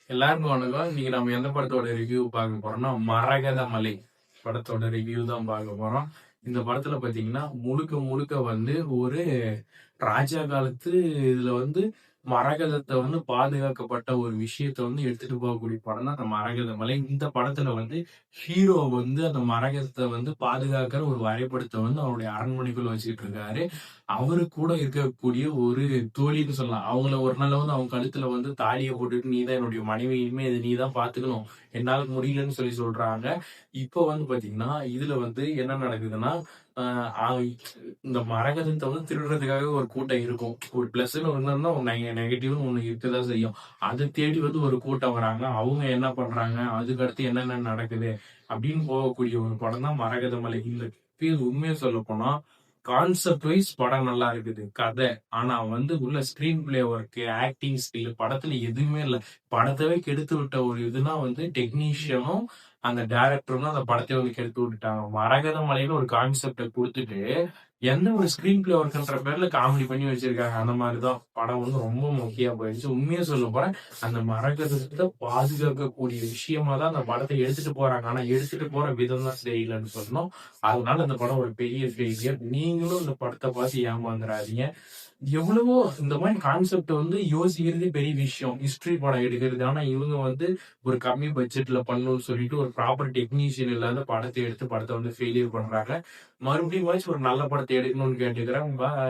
எல்லாருக்கும் வணக்கம். இன்னைக்கு நம்ம எந்த படத்தோட ரிவ்யூ பார்க்க போறோம்னா, மரகத மலை படத்தோட ரிவ்யூ தான் பார்க்க போறோம். இந்த படத்துல பாத்தீங்கன்னா, முழுக்க முழுக்க வந்து ஒரு ராஜா காலத்து இதுல வந்து மரகதத்தை வந்து பாதுகாக்கப்பட்ட ஒரு விஷயத்த வந்து எடுத்துட்டு போகக்கூடிய படம் தான் அந்த மரகத மலை. இந்த படத்துல வந்து ஹீரோ வந்து அந்த மரகதத்தை வந்து பாதுகாக்கிற ஒரு வரைபடத்தை வந்து அவருடைய அரண்மனைக்குள்ள வச்சுக்கிட்டு இருக்காரு. அவரு கூட இருக்கக்கூடிய ஒரு தோழின்னு சொல்லலாம். அவங்கள ஒரு நாள் வந்து அவங்க கழுத்துல வந்து தாலிய போட்டுட்டு, "நீ தான் என்னுடைய மனைவி. இனிமே இத நீ தான் பார்த்துக்கணும். என்னால முடியலன்னு" சொல்லி சொல்றாங்க. இப்போ வந்து பார்த்தீங்கன்னா, இதுல வந்து என்ன நடக்குதுன்னா, அ அ இந்த மரகதத்த வந்து திருடுறதுக்காக ஒரு கூட்டம் இருக்கும். ஒரு பிளஸ்ன்னு ஒண்ணுன்னா, ஒரு நெகட்டிவ்னு ஒண்ணு இருக்கதான் செய்யும். அத தேடி வந்து ஒரு கூட்டம் வராங்க. அவங்க என்ன பண்றாங்க? அதுக்கடுத்து என்னென்ன நடக்குது? அப்படின்னு போகக்கூடிய ஒரு படம் தான் மரகதமலை. இந்த உண்மைய சொல்லப்போனா கான்செப்ட் வைஸ் படம் நல்லா இருக்குது. கதை. ஆனா வந்து உள்ள screen play work, acting skill படத்துல எதுவுமே இல்ல. படத்தவே கெடுத்து விட்ட ஒரு இதுனா வந்து டெக்னீஷியனும், அந்த டைரக்டரும் தான் அந்த படத்தையே வந்து கெடுத்து விட்டுட்டாங்க. மரகத மலைன்னு ஒரு கான்செப்ட குடுத்துட்டு, எந்த ஒரு ஸ்கிரீன் பிளே ஒர்க்ன்ற பேர்ல காமெடி பண்ணி வச்சிருக்காங்க. அந்த மாரி தான் படம் வந்து ரொம்ப மொக்கையா போயிருச்சு. உண்மைய சொல்லப்போனா, அந்த மரகதத்த பாதுகாக்கக்கூடிய விஷயமா தான் அந்த படத்த எடுத்துட்டு போறாங்க. ஆனா எடுத்துட்டு போற விதம் தான் சரியில்லன்னு சொல்லணும். அதனால இந்த படம் ஒரு பெரிய ஃபெயிலியர். நீங்களும் இந்த படத்த பார்த்து ஏமாந்துறாதீங்க. எவ்வளவோ இந்த மாரி கான்செப்ட் வந்து யோசிக்கிறதே பெரிய விஷயம். ஹிஸ்டரி படம் எடுக்கிறது. ஆனா இவங்க வந்து ஒரு கம்மி பட்ஜெட்ல பண்ணணும்னு சொல்லிட்டு ஒரு ப்ராப்பர் டெக்னீஷியன் இல்லாத படத்த எடுத்து படத்த வந்து ஃபெயிலியர் பண்றாங்க. மறுபடியுமாச்சும் ஒரு நல்ல படத்த எடுக்கணும்னு கேட்டுக்கிறேன். பாய்.